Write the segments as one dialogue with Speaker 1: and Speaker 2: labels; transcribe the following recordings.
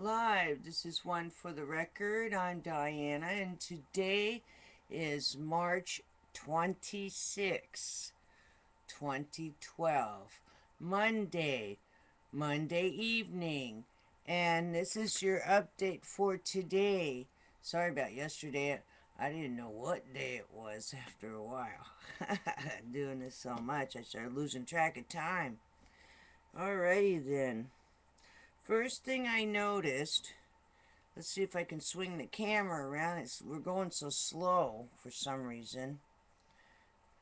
Speaker 1: Live. This is one for the record. I'm Diana, and today is March 26, 2012, Monday evening, and this is your update for today. Sorry about yesterday. I didn't know what day it was after a while. Doing this so much, I started losing track of time. Alrighty then. First thing I noticed, let's see if I can swing the camera around. We're going so slow for some reason.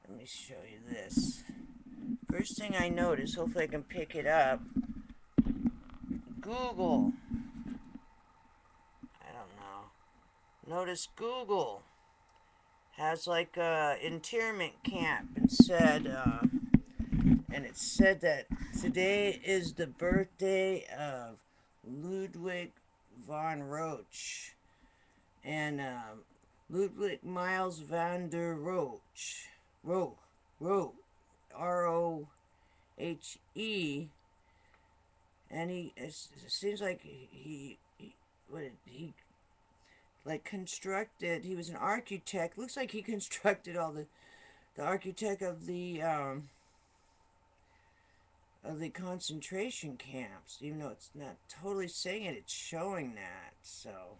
Speaker 1: Let me show you this. First thing I noticed, hopefully I can pick it up. Google. I don't know. Notice Google has like a internment camp and it said that today is the birthday of Ludwig von Roach and Ludwig Miles van der Roche, Roche, R-O-H-E, and it seems like he like constructed. He was an architect. Looks like he constructed all the architect of the concentration camps. Even though it's not totally saying it, it's showing that. So,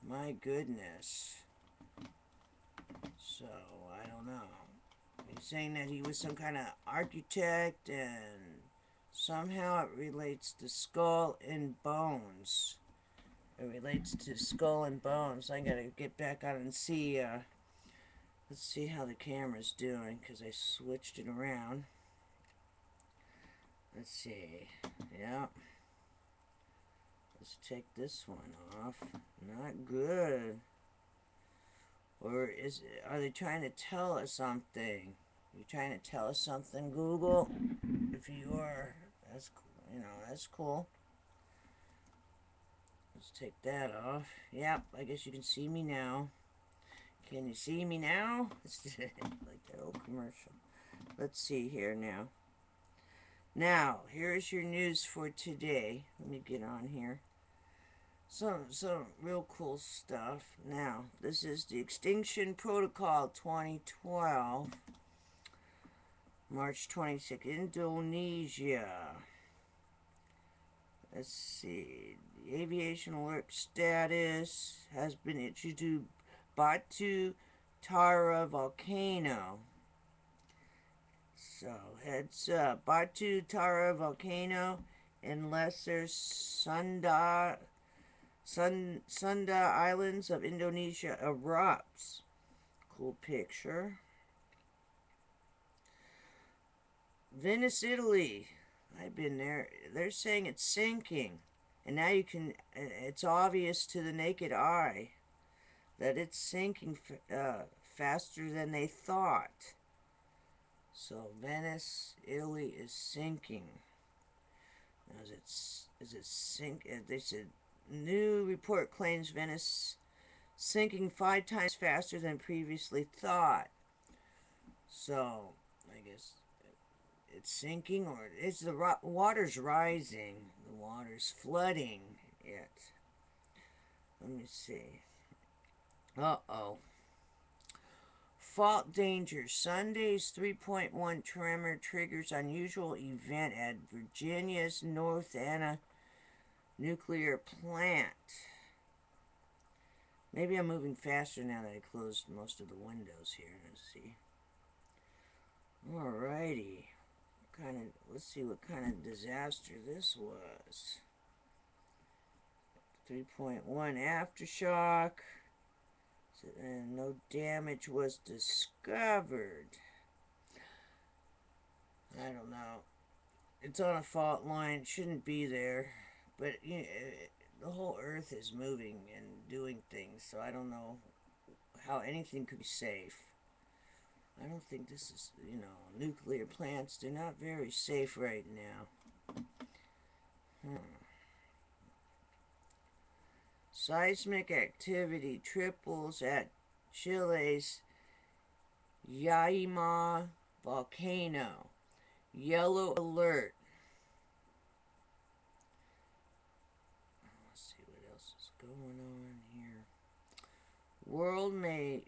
Speaker 1: my goodness. So, I don't know. He's saying that he was some kind of architect, and somehow it relates to skull and bones. It relates to skull and bones. I gotta get back on and see. Let's see how the camera's doing, because I switched it around. Let's see. Yep. Let's take this one off. Not good. Or are they trying to tell us something? You trying to tell us something, Google? If you are, that's cool. Let's take that off. Yep, I guess you can see me now. Can you see me now? It's like that old commercial. Let's see here now. Now, here's your news for today. Let me get on here. Some real cool stuff. Now, this is the Extinction Protocol 2012, March 26th, Indonesia. Let's see. The aviation alert status has been issued to Batu Tara volcano. So, heads up. Batu Tara volcano in Lesser Sunda Islands of Indonesia erupts. Cool picture. Venice, Italy. I've been there. They're saying it's sinking. And now it's obvious to the naked eye that it's sinking faster than they thought. So Venice, Italy is sinking. Now, is it sink? They said new report claims Venice sinking 5 times faster than previously thought. So I guess it's sinking, or it's the water's rising. The water's flooding it. Let me see. Uh-oh. Fault danger. Sunday's 3.1 tremor triggers unusual event at Virginia's North Anna nuclear plant. Maybe I'm moving faster now that I closed most of the windows here. Let's see. Alrighty. Let's see what kind of disaster this was. 3.1 aftershock. And no damage was discovered. I don't know. It's on a fault line. It shouldn't be there. But the whole earth is moving and doing things. So I don't know how anything could be safe. I don't think this is, nuclear plants. They're not very safe right now. Seismic activity triples at Chile's Yaima volcano. Yellow alert. going on here? World may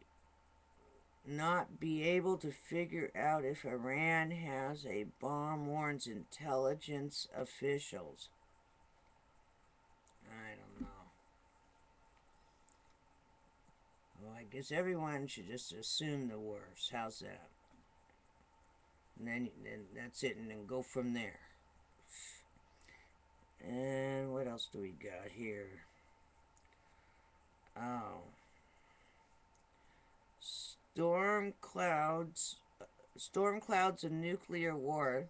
Speaker 1: not be able to figure out if Iran has a bomb, warns intelligence officials. I don't know. Well, I guess everyone should just assume the worst. How's that? And then that's it, and then go from there. And what else do we got here? Oh. Storm clouds of nuclear war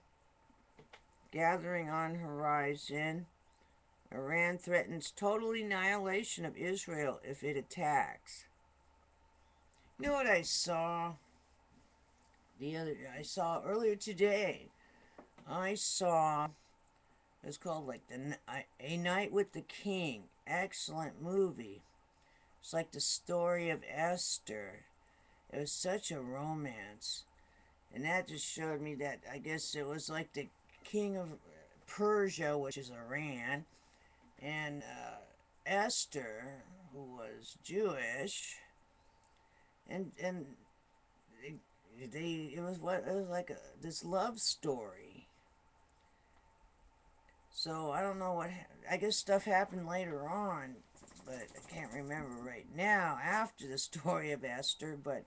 Speaker 1: gathering on horizon. Iran threatens total annihilation of Israel if it attacks. You know what I saw earlier today? I saw, it's called like A Night with the King. Excellent movie. It's like the story of Esther. It was such a romance. And that just showed me that I guess it was like the king of Persia, which is Iran, and Esther, who was Jewish, and it was like this love story. So I don't know what, I guess stuff happened later on, but I can't remember right now after the story of Esther, but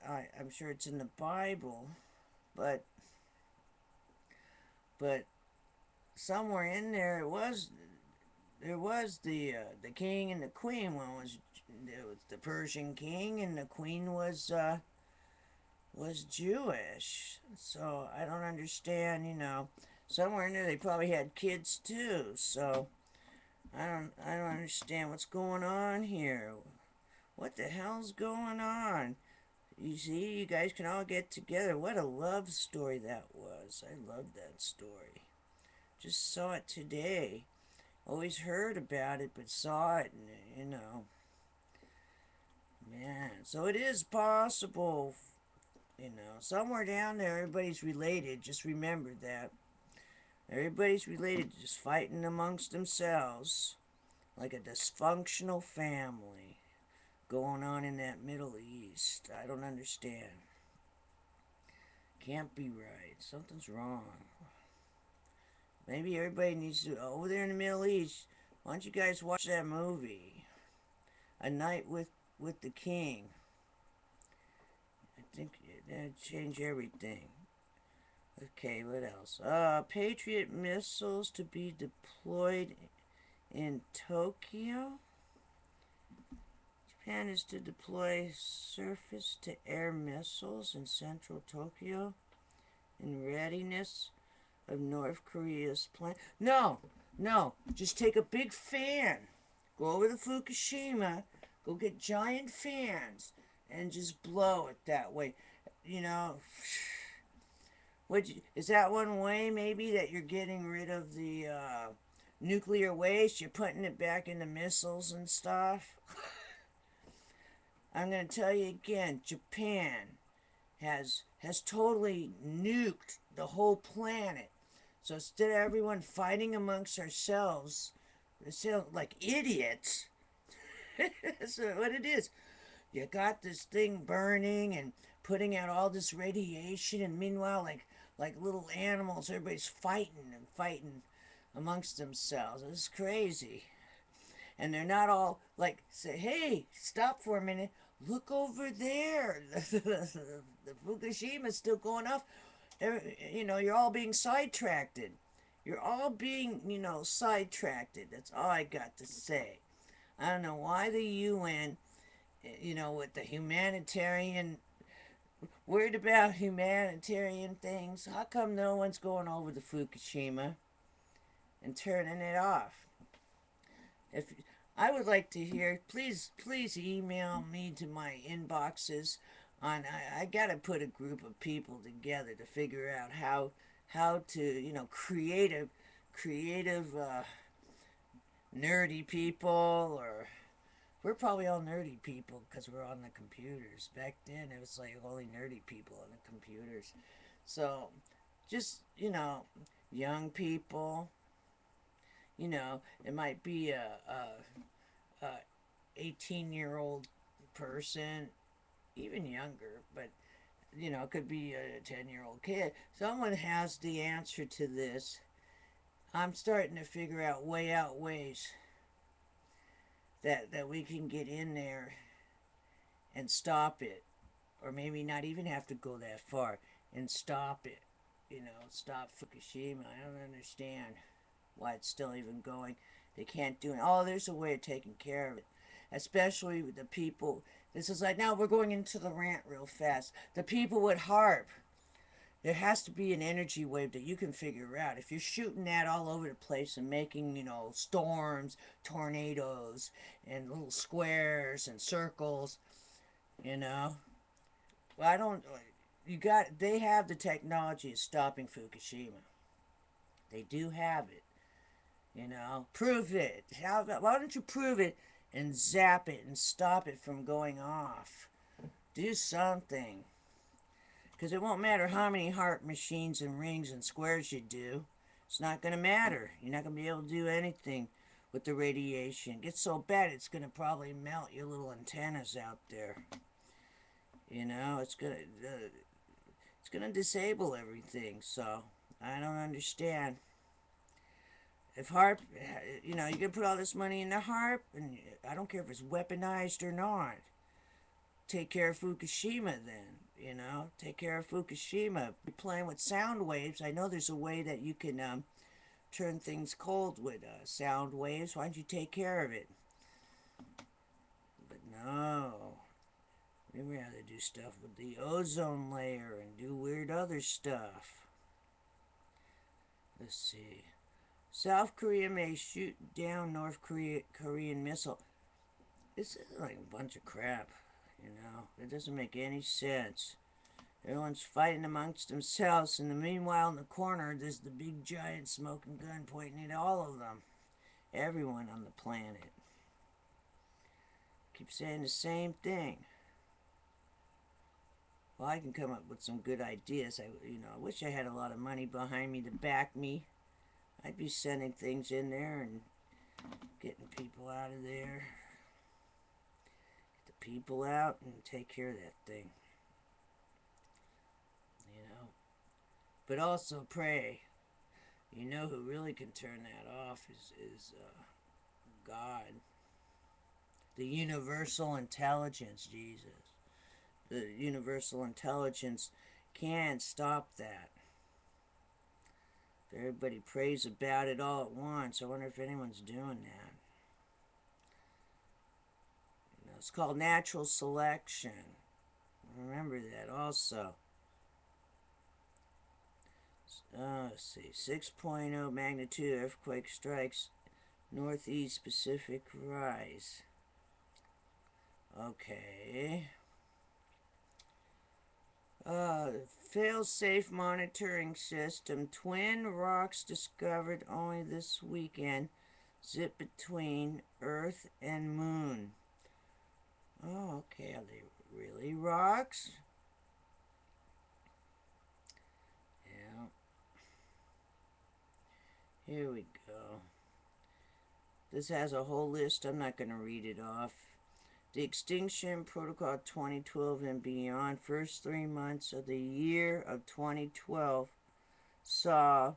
Speaker 1: I'm sure it's in the Bible, but somewhere in there there was the king and the queen. One was the Persian king, and the queen was Jewish. So I don't understand, somewhere in there they probably had kids too. So I don't understand what's going on here. What the hell's going on? You see, you guys can all get together. What a love story that was. I love that story. Just saw it today. Always heard about it, but saw it, and, Man, so it is possible, somewhere down there everybody's related. Just remember that. Everybody's related, just fighting amongst themselves like a dysfunctional family going on in that Middle East. I don't understand. Can't be right. Something's wrong. Maybe everybody needs to, over there in the Middle East, why don't you guys watch that movie? A Night with the King. I think that'd change everything. Okay, what else? Patriot missiles to be deployed in Tokyo. Japan is to deploy surface-to-air missiles in central Tokyo in readiness of North Korea's plan. No, just take a big fan, go over to Fukushima, go get giant fans, and just blow it that way. Is that one way maybe that you're getting rid of the nuclear waste? You're putting it back into missiles and stuff? I'm going to tell you again, Japan has totally nuked the whole planet. So instead of everyone fighting amongst ourselves, they sound like idiots. That's what it is. You got this thing burning and putting out all this radiation, and meanwhile, like little animals, everybody's fighting amongst themselves. It's crazy. And they're not all like, say, hey, stop for a minute. Look over there. The Fukushima's still going off. You're all being sidetracked. You're all being, sidetracked. That's all I got to say. I don't know why the UN, with the humanitarian, worried about humanitarian things. How come no one's going over to Fukushima and turning it off? If I would like to hear, please email me to my inboxes on. I gotta put a group of people together to figure out how to creative nerdy people, or we're probably all nerdy people because we're on the computers. Back then it was like only nerdy people on the computers. So just young people. You know, it might be a 18-year-old person, even younger, but you know, it could be a 10-year-old kid. Someone has the answer to this. I'm starting to figure out ways that we can get in there and stop it, or maybe not even have to go that far and stop it. You know, stop Fukushima. I don't understand why it's still even going. They can't do it. Oh, there's a way of taking care of it, especially with the people. This is like, now we're going into the rant real fast. The people with HARP. There has to be an energy wave that you can figure out. If you're shooting that all over the place and making, you know, storms, tornadoes, and little squares and circles, you know, well, I don't. You got. They have the technology of stopping Fukushima. They do have it. You know, prove it. Why don't you prove it and zap it and stop it from going off? Do something. Because it won't matter how many heart machines and rings and squares you do. It's not going to matter. You're not going to be able to do anything with the radiation. It gets so bad it's going to probably melt your little antennas out there. You know, it's gonna disable everything. So I don't understand. If HARP, you know, you can put all this money into HARP, and I don't care if it's weaponized or not. Take care of Fukushima then, you know. Take care of Fukushima. Be playing with sound waves. I know there's a way that you can turn things cold with sound waves. Why don't you take care of it? But no. We'd rather do stuff with the ozone layer and do weird other stuff. Let's see. South Korea may shoot down North Korean missile. This is like a bunch of crap, you know. It doesn't make any sense. Everyone's fighting amongst themselves, and meanwhile in the corner there's the big giant smoking gun pointing at all of them. Everyone on the planet. Keep saying the same thing. Well, I can come up with some good ideas. I wish I had a lot of money behind me to back me. I'd be sending things in there and getting people out of there. Get the people out and take care of that thing. You know. But also pray. You know who really can turn that off is God. The universal intelligence, Jesus. The universal intelligence can stop that. If everybody prays about it all at once, I wonder if anyone's doing that. You know, it's called natural selection. Remember that also. Let's see. 6.0 magnitude earthquake strikes Northeast Pacific rise. Okay. Fail-safe monitoring system. Twin rocks discovered only this weekend. Zip between Earth and Moon. Oh, okay. Are they really rocks? Yeah. Here we go. This has a whole list. I'm not going to read it off. The Extinction Protocol 2012 and beyond. First 3 months of the year of 2012 saw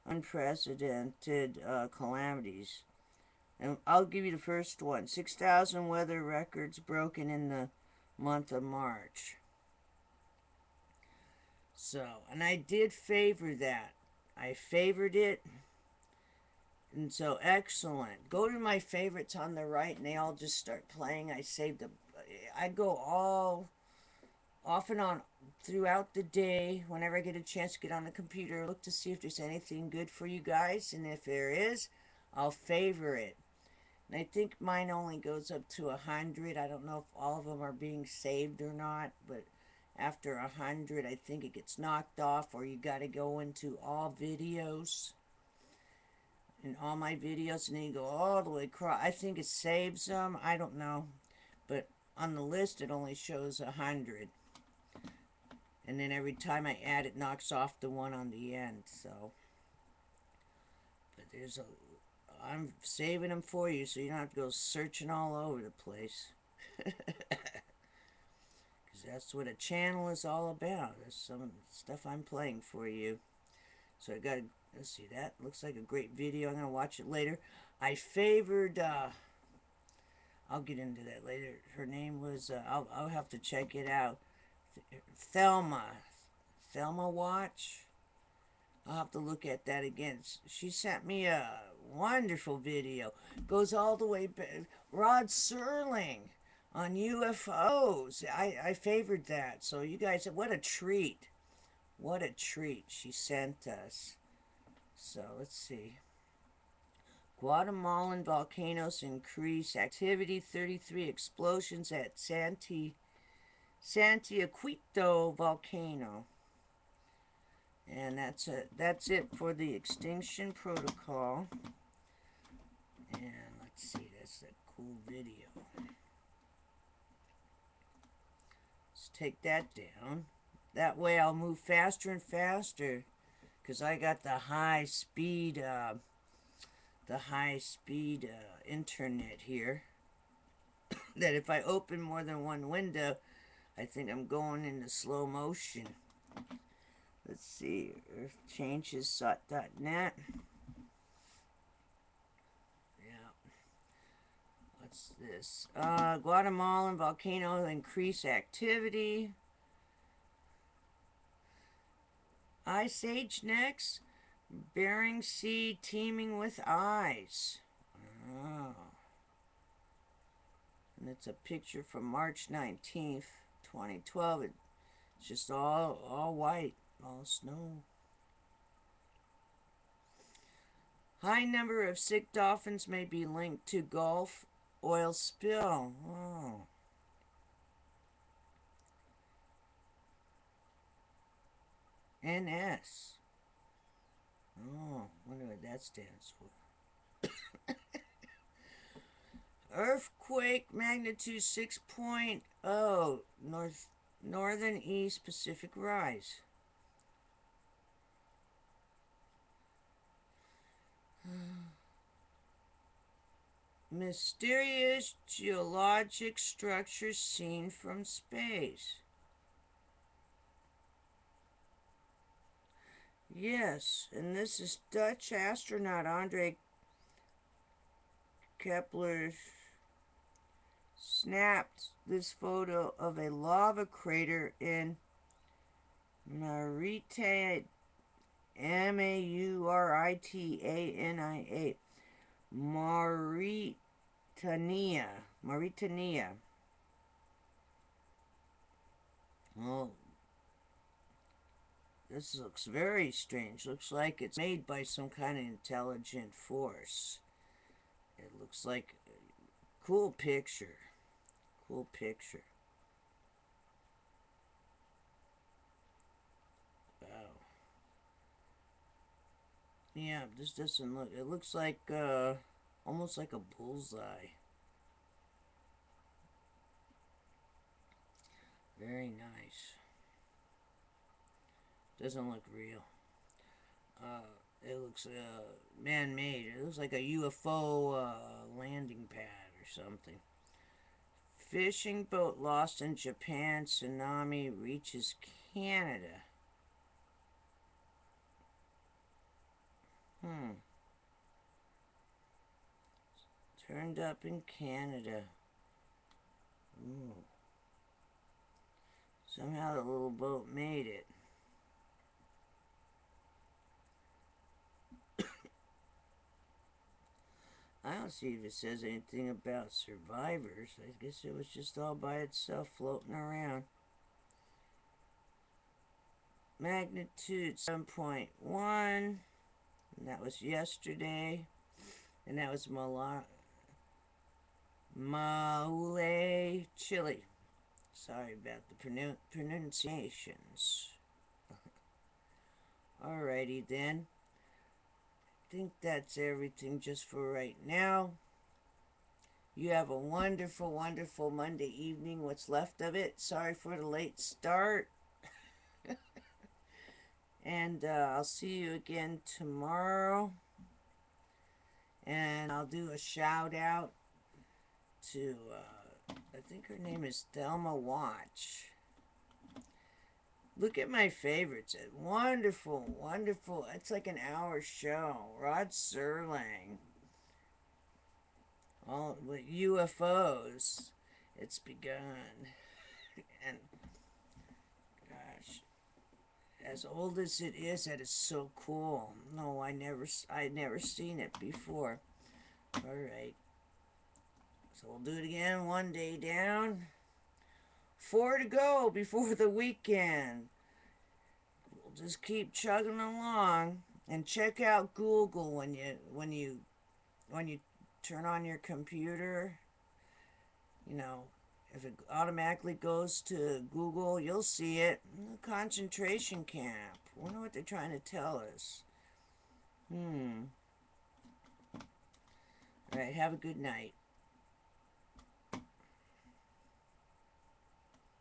Speaker 1: unprecedented calamities. And I'll give you the first one. 6,000 weather records broken in the month of March. So, and I did favor that. I favored it. And so, excellent. Go to my favorites on the right, and they all just start playing. I saved them. I go all off and on throughout the day. Whenever I get a chance to get on the computer, look to see if there's anything good for you guys. And if there is, I'll favor it. And I think mine only goes up to 100. I don't know if all of them are being saved or not, but after 100, I think it gets knocked off, or you got to go into all videos. In all my videos, and then you go all the way across. I think it saves them. I don't know, but on the list it only shows 100, and then every time I add, it knocks off the one on the end. So, but there's I'm saving them for you so you don't have to go searching all over the place. Because that's what a channel is all about. That's some stuff I'm playing for you. So I got, let's see, that looks like a great video. I'm going to watch it later. I favored, I'll get into that later. Her name was, I'll have to check it out. Thelma. Thelma Watch. I'll have to look at that again. She sent me a wonderful video. Goes all the way back. Rod Serling on UFOs. I favored that. So you guys, what a treat. What a treat she sent us. So let's see. Guatemalan volcanoes increase activity. 33 explosions at Santiaguito volcano. And that's it for the extinction protocol. And let's see, that's a cool video. Let's take that down. That way I'll move faster and faster, because I got the high speed internet here. That if I open more than one window, I think I'm going into slow motion. Let's see, earthchanges.net. Yeah. What's this? Guatemalan volcano increase activity. Ice Age next. Bering Sea teeming with ice. Oh. And it's a picture from March 19th, 2012. It's just all white. All snow. High number of sick dolphins may be linked to Gulf oil spill. Oh. NS. Oh, wonder what that stands for. Earthquake magnitude 6.0. Northern East Pacific rise. Mysterious geologic structures seen from space. Yes, and this is Dutch astronaut Andre Kepler snapped this photo of a lava crater in Mauritania, Mauritania, Mauritania. Oh, this looks very strange. Looks like it's made by some kind of intelligent force. It looks like a cool picture. Cool picture. Wow. Yeah, this doesn't look... It looks like, almost like a bullseye. Very nice. Doesn't look real. It looks man-made. It looks like a UFO landing pad or something. Fishing boat lost in Japan. Tsunami reaches Canada. Turned up in Canada. Ooh. Somehow the little boat made it. I don't see if it says anything about survivors. I guess it was just all by itself floating around. Magnitude 7.1. And that was yesterday. And that was Maule, Chile. Sorry about the pronunciations. Alrighty then. I think that's everything just for right now. You have a wonderful, wonderful Monday evening, what's left of it. Sorry for the late start. And I'll see you again tomorrow. And I'll do a shout out to, I think her name is Thelma Watch. Look at my favorites. Wonderful, wonderful. It's like an hour show. Rod Serling. All with UFOs. It's begun. And gosh, as old as it is, that is so cool. No, I'd never seen it before. All right. So we'll do it again. 1 day down. 4 to go before the weekend. We'll just keep chugging along, and check out Google when you turn on your computer. You know, if it automatically goes to Google, you'll see it. Concentration camp. I wonder what they're trying to tell us. All right, have a good night.